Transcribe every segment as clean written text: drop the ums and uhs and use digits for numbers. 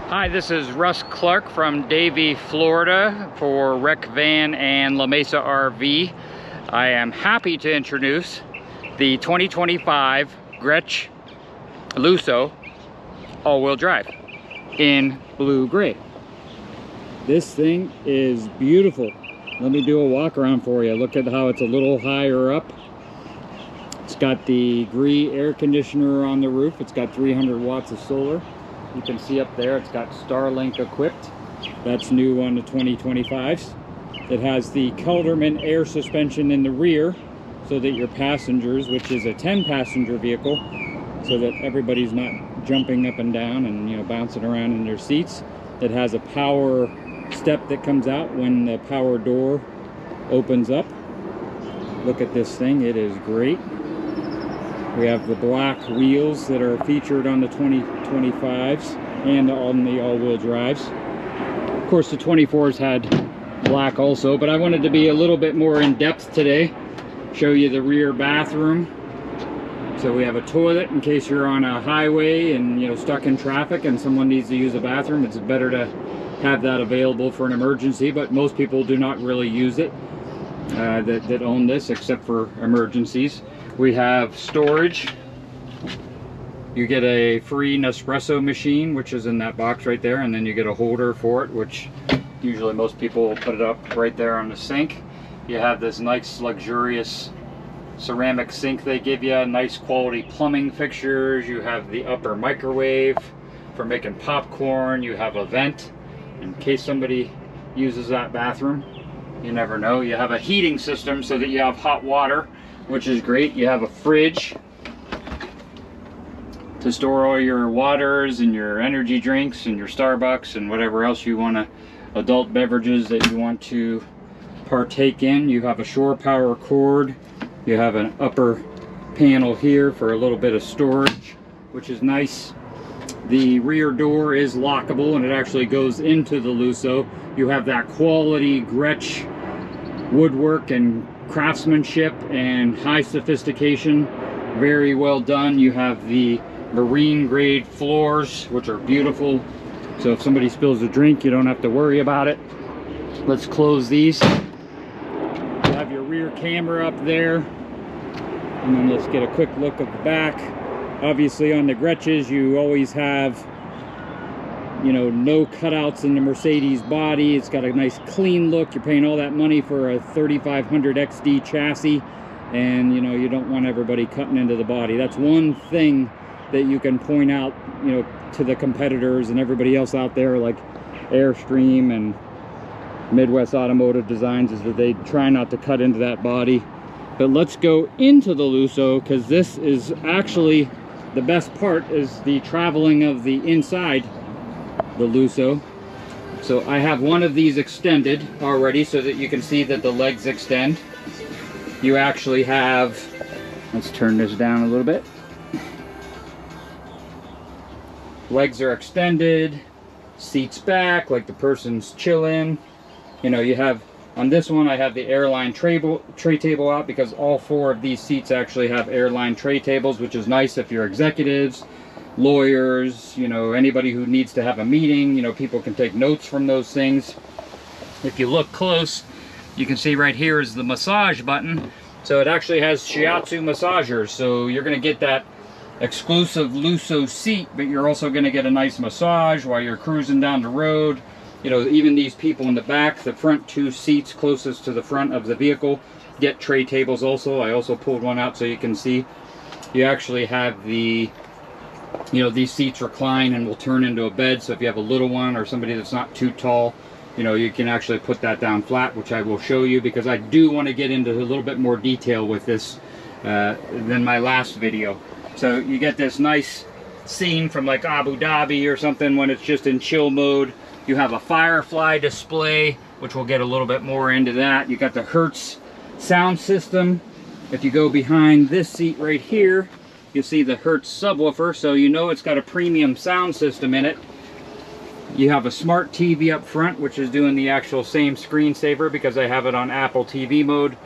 Hi, this is Russ Clark from Davie, Florida for Rec Van and La Mesa RV. I am happy to introduce the 2025 Grech Lusso all-wheel drive in blue gray. This thing is beautiful. Let me do a walk around for you. Look at how it's a little higher up. It's got the Grech air conditioner on the roof. It's got 300 watts of solar. You can see up there it's got Starlink equipped. That's new on the 2025s. It has the Kelderman air suspension in the rear so that your passengers, which is a 10-passenger vehicle, so that everybody's not jumping up and down and, you know, bouncing around in their seats. It has a power step that comes out when the power door opens up. Look at this thing, it is great. We have the black wheels that are featured on the 2025s and on the all-wheel drives. Of course, the 24s had black also, but I wanted to be a little bit more in depth today. Show you the rear bathroom. So we have a toilet in case you're on a highway and, you know, stuck in traffic and someone needs to use a bathroom. It's better to have that available for an emergency, but most people do not really use it that own this, except for emergencies. We have storage. You get a free Nespresso machine, which is in that box right there, and then you get a holder for it, which usually most people will put it up right there on the sink. You have this nice luxurious ceramic sink they give you, nice quality plumbing fixtures. You have the upper microwave for making popcorn. You have a vent in case somebody uses that bathroom. You never know. You have a heating system so that you have hot water, which is great. You have a fridge to store all your waters and your energy drinks and your Starbucks and whatever else you want to, adult beverages that you want to partake in. You have a shore power cord. You have an upper panel here for a little bit of storage, which is nice. The rear door is lockable and it actually goes into the Lusso. You have that quality Grech woodwork and craftsmanship and high sophistication. Very well done. You have the marine grade floors, which are beautiful. So if somebody spills a drink, you don't have to worry about it. Let's close these. You have your rear camera up there. And then let's get a quick look at the back. Obviously on the Greches, you always have, you know, no cutouts in the Mercedes body. It's got a nice clean look. You're paying all that money for a 3500 XD chassis, and, you know, you don't want everybody cutting into the body. That's one thing that you can point out, you know, to the competitors and everybody else out there, like Airstream and Midwest Automotive Designs, is that they try not to cut into that body. But let's go into the Lusso, because this is actually the best part, is the traveling of the inside the Lusso. So I have one of these extended already so that you can see that the legs extend. You actually have, let's turn this down a little bit. Legs are extended, seats back like the person's chilling. You know, you have, on this one I have the airline tray table out, because all four of these seats actually have airline tray tables, which is nice if you're executives, lawyers, you know, anybody who needs to have a meeting. You know, people can take notes from those things. If you look close, you can see right here is the massage button. So it actually has shiatsu massagers, so you're going to get that exclusive Lusso seat, but you're also going to get a nice massage while you're cruising down the road. You know, even these people in the back, the front two seats closest to the front of the vehicle get tray tables also. I also pulled one out so you can see. You actually have the, you know, these seats recline and will turn into a bed, so if you have a little one or somebody that's not too tall, you know, you can actually put that down flat, which I will show you, because I do want to get into a little bit more detail with this than my last video. So you get this nice scene from like Abu Dhabi or something when it's just in chill mode. You have a Firefly display, which we'll get a little bit more into that. You got the Hertz sound system. If you go behind this seat right here, you see the Hertz subwoofer, so you know it's got a premium sound system in it. You have a smart TV up front, which is doing the actual same screensaver because I have it on Apple TV mode.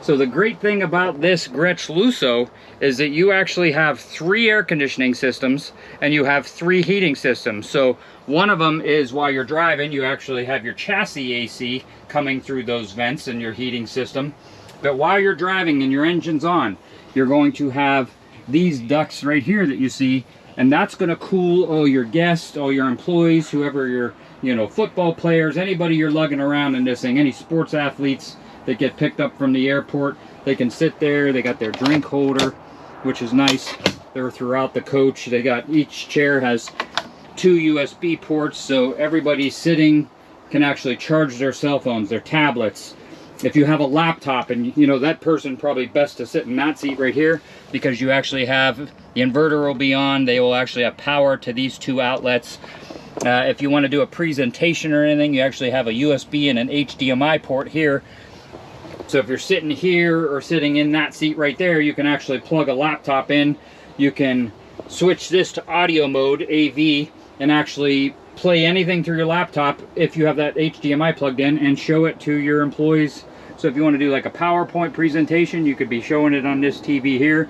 So the great thing about this Grech Lusso is that you actually have 3 air conditioning systems and you have 3 heating systems. So one of them is while you're driving, you actually have your chassis AC coming through those vents in your heating system. But while you're driving and your engine's on, you're going to have these ducts right here that you see, and that's going to cool all your guests, all your employees, whoever your, you know, football players, anybody you're lugging around in this thing, any sports athletes that get picked up from the airport, they can sit there. They got their drink holder, which is nice. They're throughout the coach. They got, each chair has 2 USB ports, so everybody sitting can actually charge their cell phones, their tablets. If you have a laptop, and you know, that person probably best to sit in that seat right here, because you actually have, the inverter will be on, they will actually have power to these 2 outlets. If you want to do a presentation or anything, you actually have a USB and an HDMI port here. So if you're sitting here or sitting in that seat right there, you can actually plug a laptop in. You can switch this to audio mode, AV, and actually play anything through your laptop if you have that HDMI plugged in, and show it to your employees. So if you want to do like a PowerPoint presentation, you could be showing it on this TV here.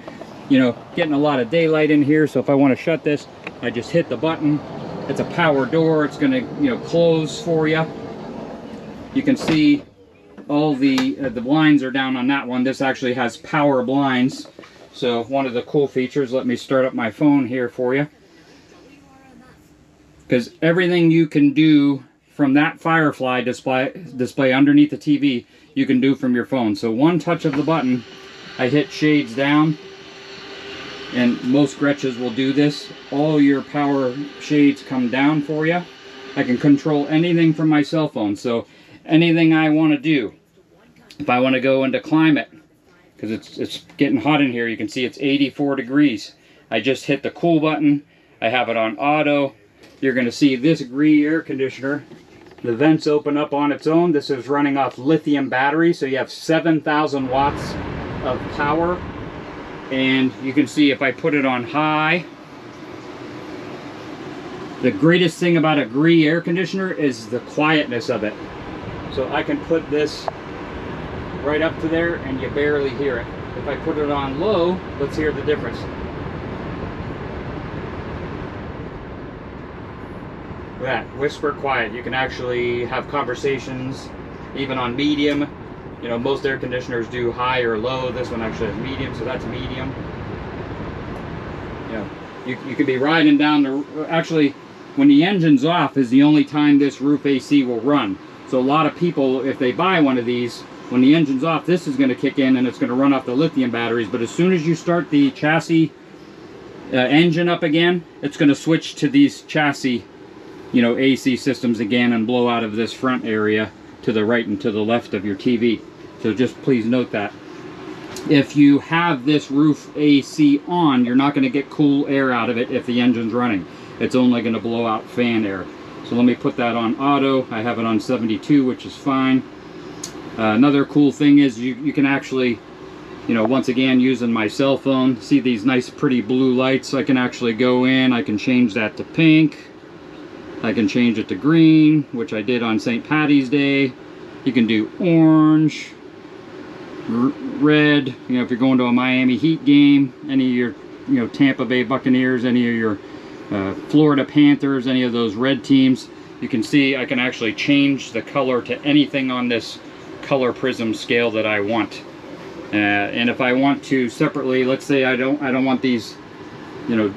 You know, getting a lot of daylight in here, so if I want to shut this, I just hit the button. It's a power door. It's going to, you know, close for you. You can see all the blinds are down on that one. This actually has power blinds. So one of the cool features, let me start up my phone here for you, because everything you can do from that Firefly display underneath the TV, you can do from your phone. So one touch of the button, I hit shades down, and most Greches will do this. All your power shades come down for you. I can control anything from my cell phone. So anything I want to do, if I want to go into climate, because it's getting hot in here, you can see it's 84 degrees. I just hit the cool button. I have it on auto. You're going to see this Grech air conditioner, the vents open up on its own. This is running off lithium battery, so you have 7,000 watts of power. And you can see if I put it on high, the greatest thing about a Grech air conditioner is the quietness of it. So I can put this right up to there and you barely hear it. If I put it on low, let's hear the difference. That whisper quiet. You can actually have conversations even on medium. You know, most air conditioners do high or low. This one actually has medium, so that's medium. You know, you could be riding down the, actually when the engine's off is the only time this roof AC will run. So a lot of people, if they buy one of these, when the engine's off, this is going to kick in and it's going to run off the lithium batteries. But as soon as you start the chassis engine up again, it's going to switch to these chassis, you know, AC systems again, and blow out of this front area to the right and to the left of your TV. So just please note that. If you have this roof AC on, you're not going to get cool air out of it if the engine's running. It's only going to blow out fan air. So let me put that on auto. I have it on 72, which is fine. Another cool thing is you can actually, you know, once again, using my cell phone, see these nice pretty blue lights. I can actually go in, I can change that to pink. I can change it to green, which I did on St. Patty's Day. You can do orange, red, you know, if you're going to a Miami Heat game, any of your, you know, Tampa Bay Buccaneers, any of your Florida Panthers, any of those red teams. You can see I can actually change the color to anything on this color prism scale that I want. And if I want to separately, let's say I don't want these, you know,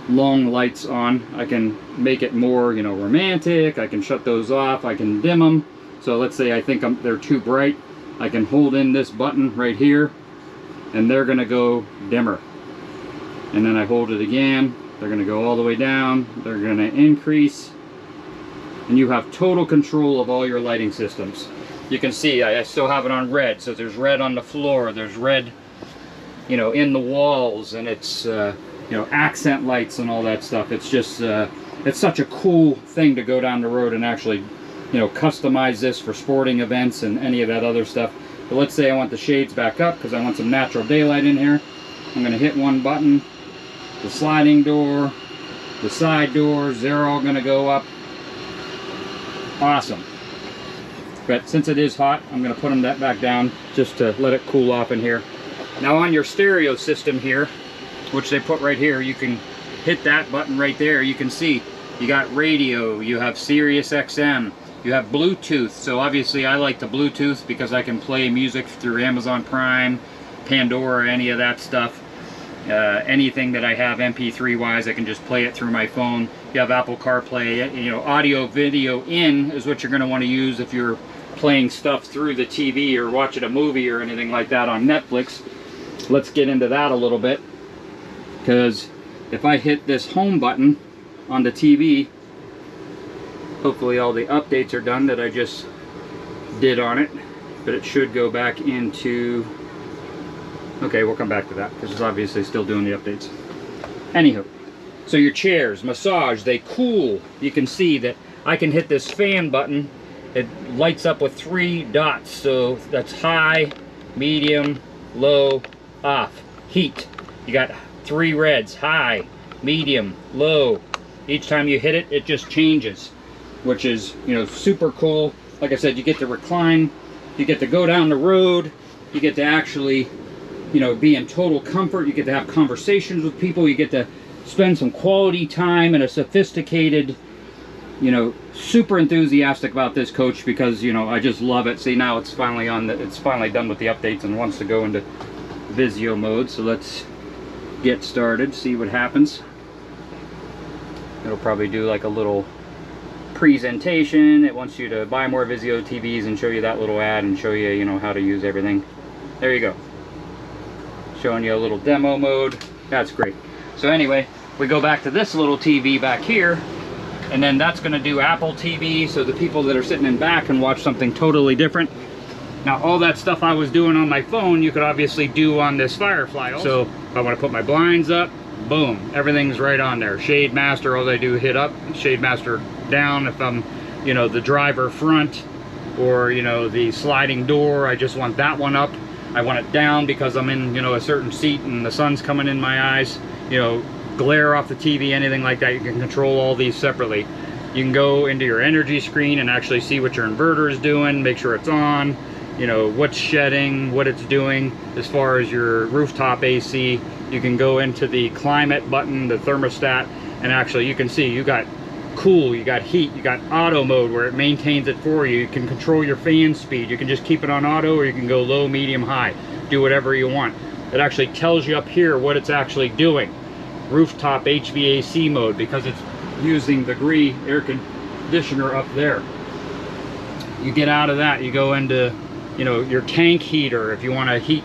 long lights on, I can make it more, you know, romantic. I can shut those off, I can dim them. So let's say I think they're too bright, I can hold in this button right here and they're gonna go dimmer. And then I hold it again, they're gonna go all the way down, they're gonna increase, and you have total control of all your lighting systems. You can see I still have it on red, so there's red on the floor, there's red, you know, in the walls, and it's you know, accent lights and all that stuff. It's just it's such a cool thing to go down the road and actually, you know, customize this for sporting events and any of that other stuff. But let's say I want the shades back up because I want some natural daylight in here. I'm going to hit one button, the sliding door, the side doors, they're all going to go up. Awesome. But since it is hot, I'm going to put them back down just to let it cool off in here. Now on your stereo system here, which they put right here, you can hit that button right there. You can see you got radio, you have Sirius XM, you have Bluetooth. So obviously I like the Bluetooth because I can play music through Amazon Prime, Pandora, any of that stuff. Anything that I have MP3 wise, I can just play it through my phone. You have Apple CarPlay, you know, audio video in is what you're going to want to use if you're playing stuff through the TV or watching a movie or anything like that on Netflix. Let's get into that a little bit, because if I hit this home button on the TV, hopefully all the updates are done that I just did on it, but it should go back into... Okay, we'll come back to that because it's obviously still doing the updates. Anywho, so your chairs, massage, they cool. You can see that I can hit this fan button. It lights up with 3 dots. So that's high, medium, low, off. Heat. You got 3 reds, high, medium, low. Each time you hit it, it just changes, which is, you know, super cool. Like I said, you get to recline, you get to go down the road, you get to actually, you know, be in total comfort. You get to have conversations with people. You get to spend some quality time in a sophisticated, you know, super enthusiastic about this coach because, you know, I just love it. See, now it's finally on the, it's finally done with the updates and wants to go into Vizio mode. So let's get started, see what happens. It'll probably do like a little presentation. It wants you to buy more Vizio TVs and show you that little ad and show you, you know, how to use everything. There you go. Showing you a little demo mode. That's great. So anyway, we go back to this little TV back here, and then that's going to do Apple TV, so the people that are sitting in back can watch something totally different. Now all that stuff I was doing on my phone, you could obviously do on this Firefly also. So if I want to put my blinds up, boom, everything's right on there. Shade master, all I do hit up, shade master down. If I'm, you know, the driver front, or, you know, the sliding door, I just want that one up. I want it down because I'm in, you know, a certain seat and the sun's coming in my eyes. You know, glare off the TV, anything like that. You can control all these separately. You can go into your energy screen and actually see what your inverter is doing, make sure it's on, you know, what's shedding, what it's doing. As far as your rooftop AC, you can go into the climate button, the thermostat, and actually you can see you got cool, you got heat, you got auto mode where it maintains it for you. You can control your fan speed. You can just keep it on auto, or you can go low, medium, high. Do whatever you want. It actually tells you up here what it's actually doing. Rooftop HVAC mode, because it's using the Grech air conditioner up there. You get out of that, you go into, you know, your tank heater if you want to heat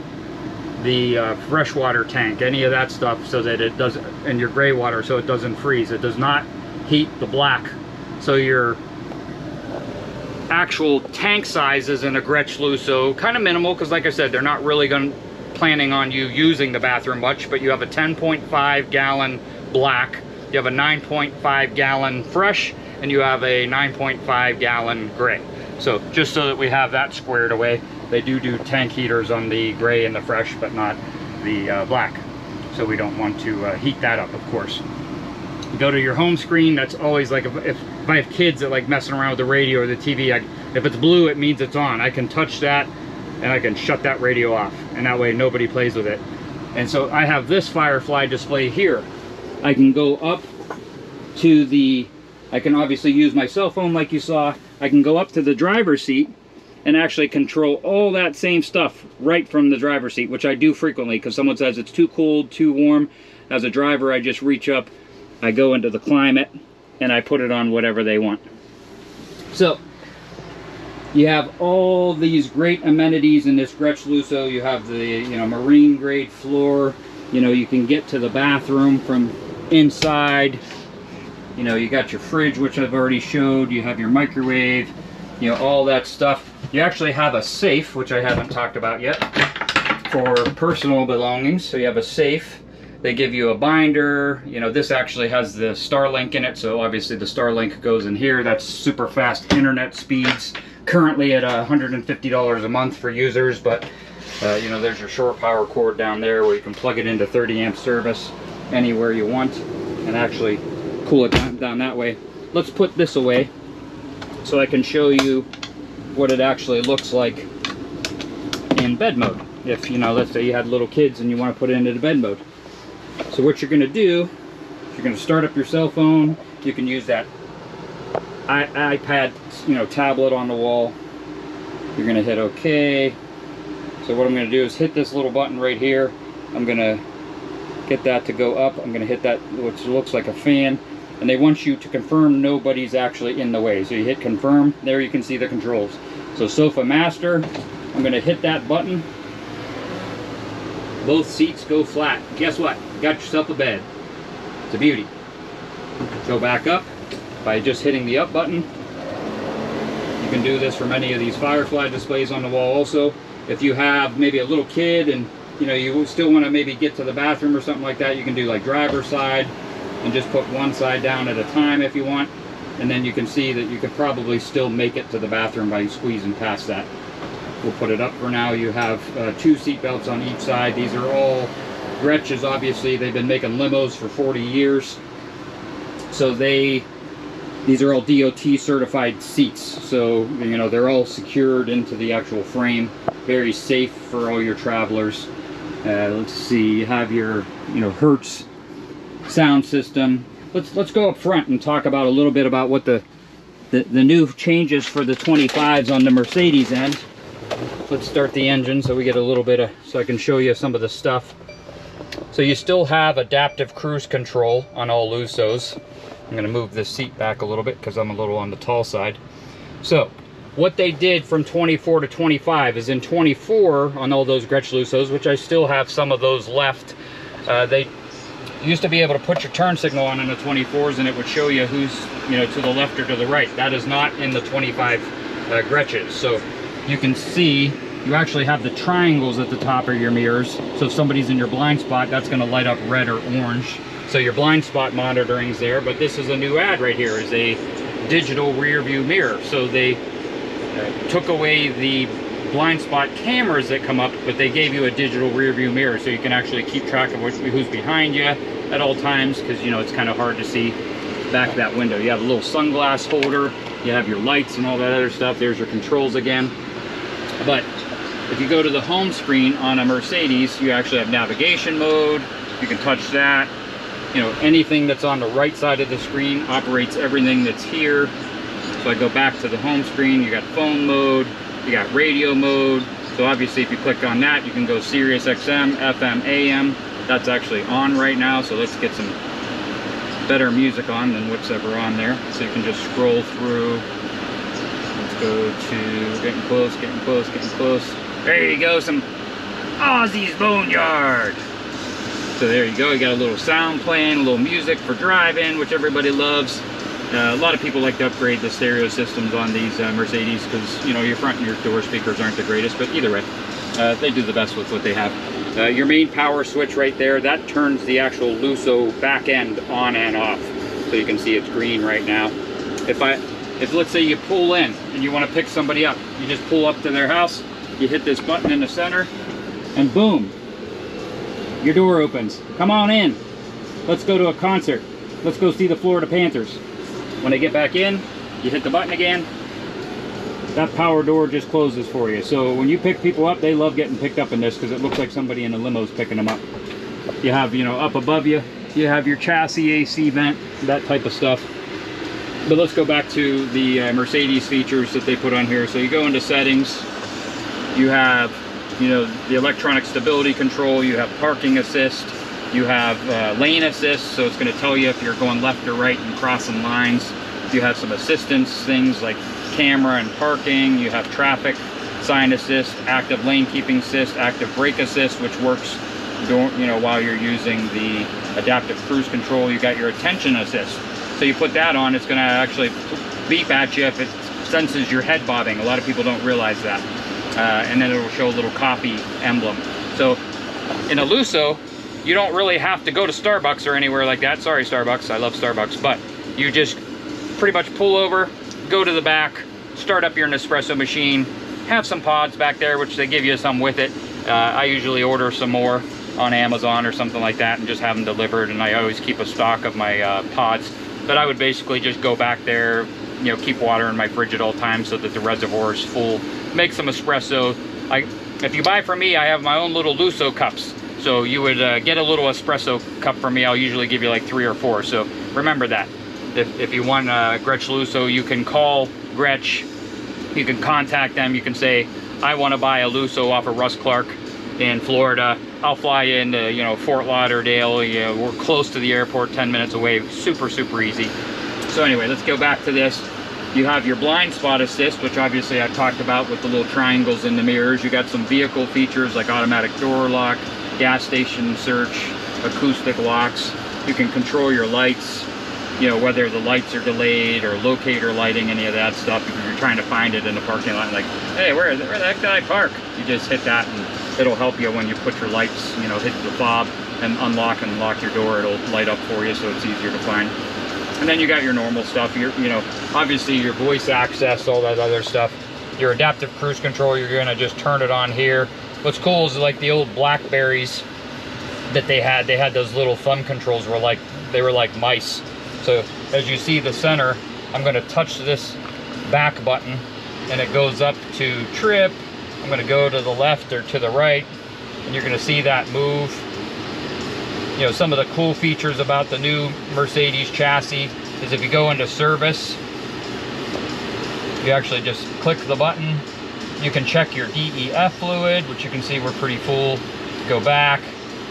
the freshwater tank, any of that stuff, so that it doesn't, and your gray water, so it doesn't freeze. It does not heat the black. So your actual tank sizes in a Grech Lusso kind of minimal, because like I said, they're not really planning on you using the bathroom much, but you have a 10.5 gallon black, you have a 9.5 gallon fresh, and you have a 9.5 gallon gray. So just so that we have that squared away, they do tank heaters on the gray and the fresh, but not the black. So we don't want to heat that up, of course. You go to your home screen. That's always like, if I have kids that like messing around with the radio or the TV, if it's blue, it means it's on. I can touch that and I can shut that radio off, and that way nobody plays with it. And so I have this Firefly display here. I can go up to the, I can obviously use my cell phone like you saw. I can go up to the driver's seat and actually control all that same stuff right from the driver's seat, which I do frequently because someone says it's too cold, too warm. As a driver, I just reach up, I go into the climate, and I put it on whatever they want. So you have all these great amenities in this Grech Lusso. You have the, you know, marine grade floor. You know, you can get to the bathroom from inside. You know, you got your fridge, which I've already showed. You have your microwave, you know, all that stuff. You actually have a safe, which I haven't talked about yet, for personal belongings. So you have a safe. They give you a binder. You know, this actually has the Starlink in it, so obviously the Starlink goes in here. That's super fast internet speeds, currently at $150 a month for users, but you know, there's your shore power cord down there where you can plug it into 30 amp service anywhere you want and actually cool it down that way. Let's put this away so I can show you what it actually looks like in bed mode. If, you know, let's say you had little kids and you want to put it into the bed mode. So what you're going to do, you're going to start up your cell phone. You can use that iPad, you know, tablet on the wall. You're going to hit OK. So what I'm going to do is hit this little button right here. I'm going to get that to go up. I'm going to hit that, which looks like a fan. And they want you to confirm nobody's actually in the way. So you hit confirm. There you can see the controls. So sofa master, I'm going to hit that button. Both seats go flat. Guess what? You got yourself a bed. It's a beauty. Go back up by just hitting the up button. You can do this from any of these Firefly displays on the wall also. If you have maybe a little kid and you know you still want to maybe get to the bathroom or something like that, you can do like driver's side and just put one side down at a time if you want. And then you can see that you could probably still make it to the bathroom by squeezing past that. We'll put it up for now. You have 2 seat belts on each side. These are all Grech's, obviously. They've been making limos for 40 years. So these are all DOT certified seats. So, you know, they're all secured into the actual frame. Very safe for all your travelers. Let's see, you have your, you know, Hertz sound system. Let's go up front and talk about a little bit about what the new changes for the 25s on the Mercedes end. Let's start the engine so we get a little bit of, so I can show you some of the stuff. So you still have adaptive cruise control on all Lussos. I'm going to move this seat back a little bit because I'm a little on the tall side. So what they did from 24 to 25 is in 24 on all those Grech Lussos, which I still have some of those left, they used to be able to put your turn signal on in the 24s and it would show you who's, you know, to the left or to the right. That is not in the 25 Grech's. So you can see you actually have the triangles at the top of your mirrors. So if somebody's in your blind spot, that's going to light up red or orange. So your blind spot monitoring's there. But this is a new ad right here, is a digital rear view mirror. So they took away the blind spot cameras that come up, but they gave you a digital rear view mirror, so you can actually keep track of who's behind you at all times, because you know it's kind of hard to see back that window. You have a little sunglass holder, you have your lights and all that other stuff. There's your controls again. But if you go to the home screen on a Mercedes, you actually have navigation mode. You can touch that. You know, anything that's on the right side of the screen operates everything that's here. So I go back to the home screen, you got phone mode, you got radio mode. So obviously if you click on that, you can go Sirius XM, FM, AM. That's actually on right now, so let's get some better music on than what's ever on there. So you can just scroll through. Let's go to getting close, getting close, getting close. There you go, some Ozzy's Boneyard. So there you go, you got a little sound playing, a little music for driving, which everybody loves. A lot of people like to upgrade the stereo systems on these Mercedes because, you know, your front and your door speakers aren't the greatest, but either way, they do the best with what they have. Your main power switch right there, that turns the actual Lusso back end on and off. So you can see it's green right now. If let's say you pull in and you want to pick somebody up, you just pull up to their house, you hit this button in the center, and boom, your door opens. Come on in. Let's go to a concert. Let's go see the Florida Panthers. When they get back in, you hit the button again, that power door just closes for you. So when you pick people up, they love getting picked up in this because it looks like somebody in a limo's picking them up. You have, you know, up above you, you have your chassis AC vent, that type of stuff. But let's go back to the Mercedes features that they put on here. So you go into settings, you have, you know, the electronic stability control, you have parking assist, you have lane assist, so it's going to tell you if you're going left or right and crossing lines. You have some assistance things like camera and parking. You have traffic sign assist, active lane keeping assist, active brake assist, which works, you know, while you're using the adaptive cruise control. You got your attention assist. So you put that on, it's going to actually beep at you if it senses your head bobbing. A lot of people don't realize that. And then it will show a little coffee emblem. So in a Lusso, you don't really have to go to Starbucks or anywhere like that. Sorry, Starbucks, I love Starbucks. But you just pretty much pull over, go to the back, start up your Nespresso machine, have some pods back there, which they give you some with it. I usually order some more on Amazon or something like that and just have them delivered, and I always keep a stock of my pods. But I would basically just go back there, you know, keep water in my fridge at all times so that the reservoir is full. Make some espresso. If you buy from me, I have my own little Lusso cups. So you would get a little espresso cup from me. I'll usually give you like 3 or 4. So remember that. If you want Grech Lusso, you can call Grech. You can contact them. You can say, I want to buy a Lusso off of Russ Clark in Florida. I'll fly you into, you know, Fort Lauderdale. You know, we're close to the airport, 10 minutes away. Super, super easy. So anyway, let's go back to this. You have your blind spot assist, which obviously I talked about with the little triangles in the mirrors. You got some vehicle features like automatic door lock, gas station search, acoustic locks. You can control your lights, you know, whether the lights are delayed or locator lighting, any of that stuff. If you're trying to find it in the parking lot, like, hey, where did that guy park? You just hit that and it'll help you when you put your lights, you know, hit the fob and unlock and lock your door. It'll light up for you, so it's easier to find. And then you got your normal stuff. You know, obviously your voice access, all that other stuff. Your adaptive cruise control, you're gonna just turn it on here. What's cool is like the old Blackberries that they had those little thumb controls where they were like mice. So as you see the center, I'm gonna touch this back button and it goes up to trip. I'm gonna go to the left or to the right and you're gonna see that move. You know, some of the cool features about the new Mercedes chassis is if you go into service, you actually just click the button. You can check your DEF fluid, which you can see we're pretty full. Go back.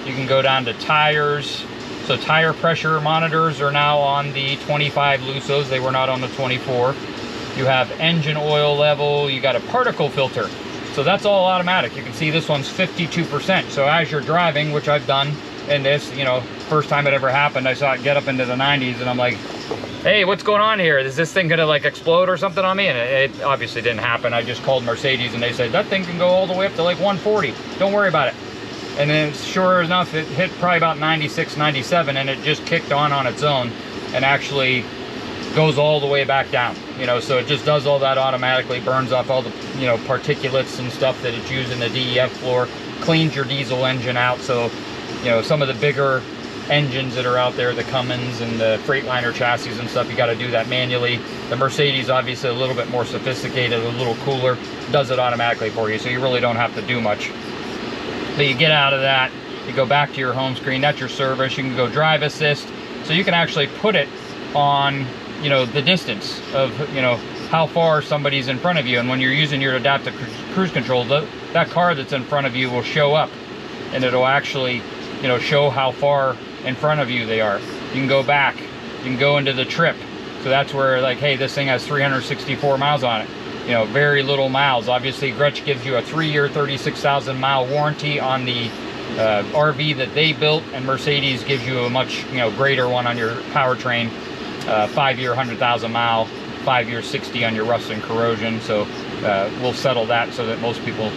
You can go down to tires. So tire pressure monitors are now on the 25 Lussos. They were not on the 24. You have engine oil level. You got a particle filter. So that's all automatic. You can see this one's 52%. So as you're driving, which I've done, and this, you know, first time it ever happened, I saw it get up into the 90s and I'm like, hey, what's going on here? Is this thing gonna like explode or something on me? And it obviously didn't happen. I just called Mercedes and they said, that thing can go all the way up to like 140. Don't worry about it. And then sure enough, it hit probably about 96, 97 and it just kicked on its own and actually goes all the way back down. You know, so it just does all that automatically, burns off all the, you know, particulates and stuff that it's using the DEF floor, cleans your diesel engine out. So, you know, some of the bigger engines that are out there, the Cummins and the Freightliner chassis and stuff, you got to do that manually. The Mercedes, obviously a little bit more sophisticated, a little cooler, does it automatically for you, so you really don't have to do much. But you get out of that, you go back to your home screen, that's your service. You can go drive assist, so you can actually put it on, you know, the distance of, you know, how far somebody's in front of you. And when you're using your adaptive cruise control, that car that's in front of you will show up and it'll actually, you know, show how far in front of you they are. You can go back, you can go into the trip. So that's where, like, hey, this thing has 364 miles on it. You know, very little miles. Obviously, Grech gives you a 3-year, 36,000 mile warranty on the RV that they built, and Mercedes gives you a much, you know, greater one on your powertrain. 5-year, 100,000 mile, 5-year, 60 on your rust and corrosion. So we'll settle that so that most people,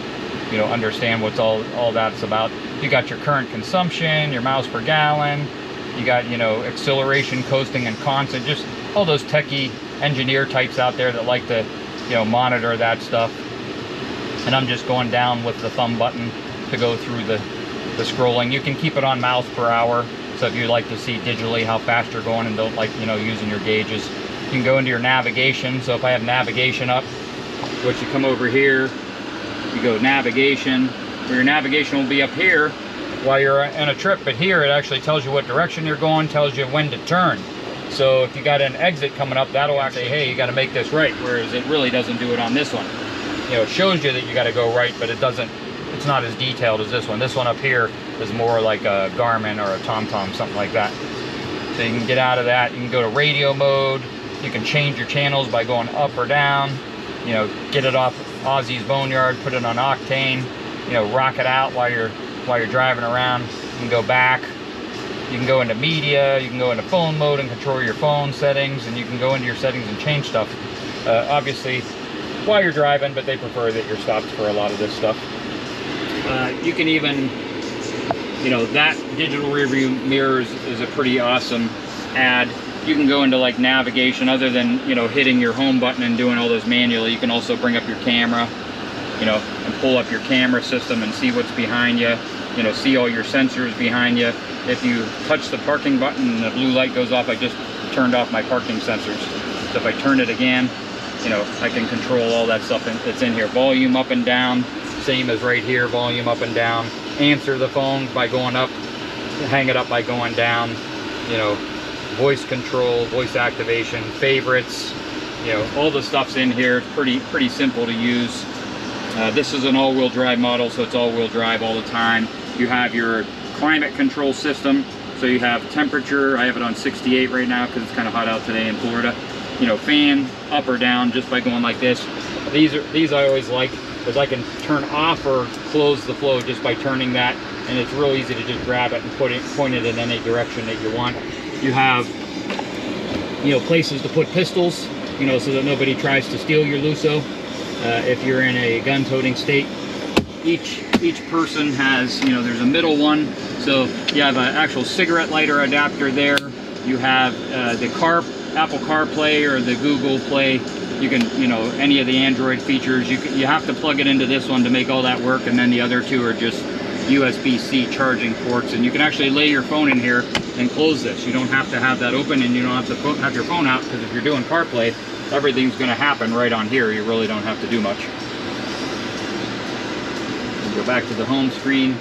you know, understand what's all that's about. You got your current consumption, your miles per gallon, you got, you know, acceleration, coasting, and constant, just all those techie engineer types out there that like to, you know, monitor that stuff. And I'm just going down with the thumb button to go through the scrolling. You can keep it on miles per hour, so if you like to see digitally how fast you're going and don't like, you know, using your gauges. You can go into your navigation. So if I have navigation up, which you come over here, you go navigation, where your navigation will be up here while you're in a trip, but here it actually tells you what direction you're going, tells you when to turn. So if you got an exit coming up, that'll actually say, hey, you got to make this right, whereas it really doesn't do it on this one. You know, it shows you that you got to go right, but it doesn't, it's not as detailed as this one. This one up here is more like a Garmin or a TomTom, something like that. So you can get out of that. You can go to radio mode. You can change your channels by going up or down. You know, get it off Aussie's Boneyard, put it on Octane. You know, rock it out while you're driving around. You can go back. You can go into media. You can go into phone mode and control your phone settings, and you can go into your settings and change stuff. Obviously, while you're driving, but they prefer that you're stopped for a lot of this stuff. You can even, you know, that digital rear view mirrors is a pretty awesome add. You can go into like navigation, other than, you know, hitting your home button and doing all those manually. You can also bring up your camera, you know, and pull up your camera system and see what's behind you, you know, see all your sensors behind you. If you touch the parking button and the blue light goes off, I just turned off my parking sensors. So if I turn it again, you know, I can control all that stuff that's in here. Volume up and down, same as right here, volume up and down. Answer the phone by going up, hang it up by going down. You know, voice control, voice activation, favorites, you know, all the stuff's in here. It's pretty simple to use. This is an all-wheel drive model, so it's all-wheel drive all the time. You have your climate control system, so you have temperature. I have it on 68 right now because it's kind of hot out today in Florida. You know, fan up or down just by going like this. These I always like, because I can turn off or close the flow just by turning that, and it's real easy to just grab it and point it in any direction that you want. You have, you know, places to put pistols, you know, so that nobody tries to steal your Lusso. If you're in a gun-toting state, each person has, you know, there's a middle one, so you have an actual cigarette lighter adapter there. You have the Apple CarPlay or the Google Play. You can, you know, any of the Android features. You have to plug it into this one to make all that work, and then the other two are just USB-C charging ports. And you can actually lay your phone in here and close this. You don't have to have that open, and you don't have to have your phone out, because if you're doing CarPlay, everything's going to happen right on here. You really don't have to do much. Go back to the home screen,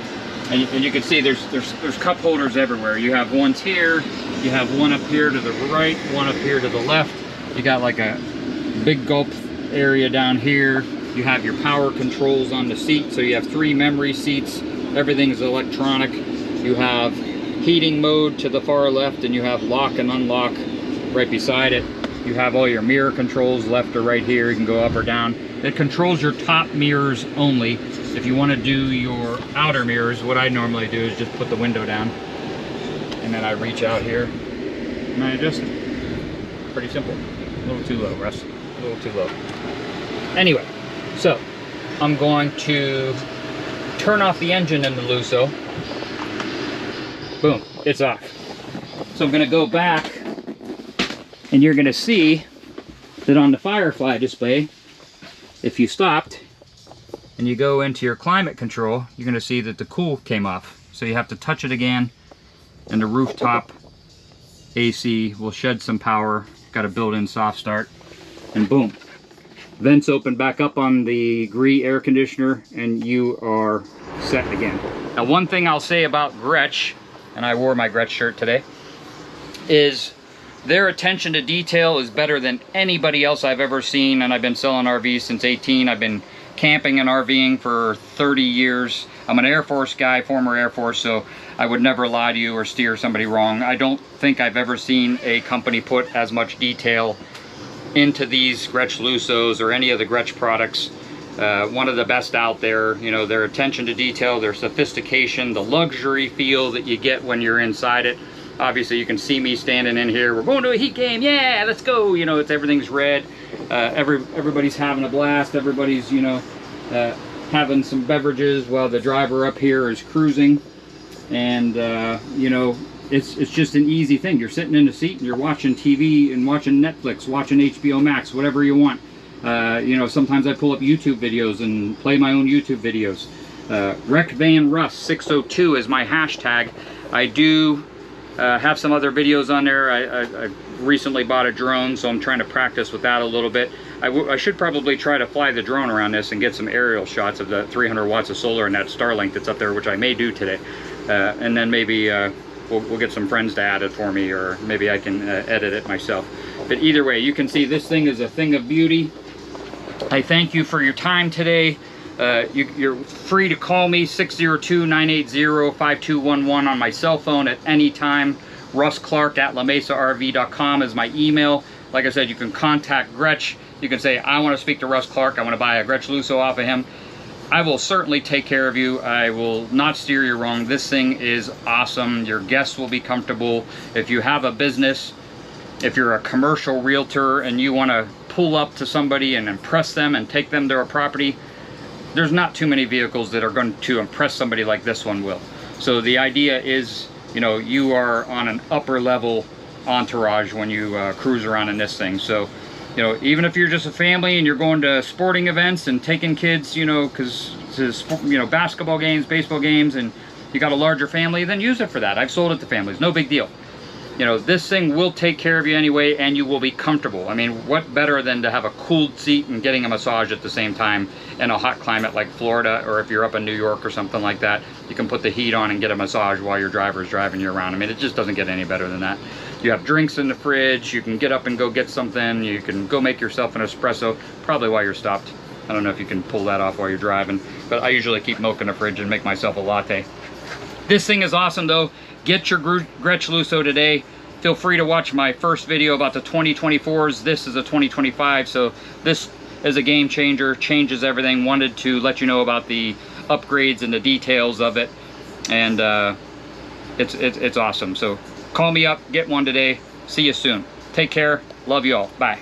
and you can see there's cup holders everywhere. You have ones here, you have one up here to the right, one up here to the left. You got like a big gulp area down here. You have your power controls on the seat, so you have 3 memory seats. Everything is electronic. You have heating mode to the far left, and you have lock and unlock right beside it. You have all your mirror controls left or right here. You can go up or down. It controls your top mirrors only. If you want to do your outer mirrors, what I normally do is just put the window down, and then I reach out here and I adjust it. Pretty simple. A little too low, Russ. A little too low. Anyway, so I'm going to turn off the engine in the Lusso. Boom, it's off. So I'm going to go back, and you're going to see that on the Firefly display, if you stopped and you go into your climate control, you're going to see that the cool came off. So you have to touch it again, and the rooftop AC will shed some power. Got a built-in soft start, and boom. Vents open back up on the Grech air conditioner, and you are set again. Now, one thing I'll say about Grech, and I wore my Grech shirt today, is their attention to detail is better than anybody else I've ever seen, and I've been selling RVs since 18. I've been camping and RVing for 30 years. I'm an Air Force guy, former Air Force, so I would never lie to you or steer somebody wrong. I don't think I've ever seen a company put as much detail into these Grech Lussos or any of the Grech products. One of the best out there. You know, their attention to detail, their sophistication, the luxury feel that you get when you're inside it. Obviously, you can see me standing in here. We're going to a heat game. Yeah, let's go. You know, everything's red. Everybody's having a blast. Everybody's, you know, having some beverages while the driver up here is cruising. And, you know, it's just an easy thing. You're sitting in the seat and you're watching TV and watching Netflix, watching HBO Max, whatever you want. You know, sometimes I pull up YouTube videos and play my own YouTube videos. RecVanRuss 602 is my hashtag. I do have some other videos on there. I recently bought a drone, so I'm trying to practice with that a little bit. I should probably try to fly the drone around this and get some aerial shots of the 300 watts of solar and that Starlink that's up there, which I may do today. And then maybe we'll get some friends to add it for me, or maybe I can edit it myself. But either way, you can see this thing is a thing of beauty. I thank you for your time today. You're free to call me, 602-980-5211 on my cell phone at any time. Russ Clark at lamesarv.com is my email. Like I said, you can contact Grech. You can say, I want to speak to Russ Clark. I want to buy a Grech Lusso off of him. I will certainly take care of you. I will not steer you wrong. This thing is awesome. Your guests will be comfortable. If you have a business, if you're a commercial realtor and you want to pull up to somebody and impress them and take them to a property, there's not too many vehicles that are going to impress somebody like this one will. So the idea is, you know, you are on an upper level entourage when you cruise around in this thing. So, you know, even if you're just a family and you're going to sporting events and taking kids, you know, because you know, basketball games, baseball games, and you got a larger family, then use it for that. I've sold it to families, no big deal. you know, this thing will take care of you anyway, and you will be comfortable. I mean, what better than to have a cooled seat and getting a massage at the same time in a hot climate like Florida, or if you're up in New York or something like that, you can put the heat on and get a massage while your driver's driving you around. I mean, it just doesn't get any better than that. You have drinks in the fridge, you can get up and go get something, you can go make yourself an espresso, probably while you're stopped. I don't know if you can pull that off while you're driving, but I usually keep milk in the fridge and make myself a latte. This thing is awesome though. Get your Grech Lusso today. Feel free to watch my first video about the 2024s. This is a 2025, so this is a game changer, changes everything. Wanted to let you know about the upgrades and the details of it, and it's awesome. So call me up, get one today. See you soon. Take care. Love you all. Bye.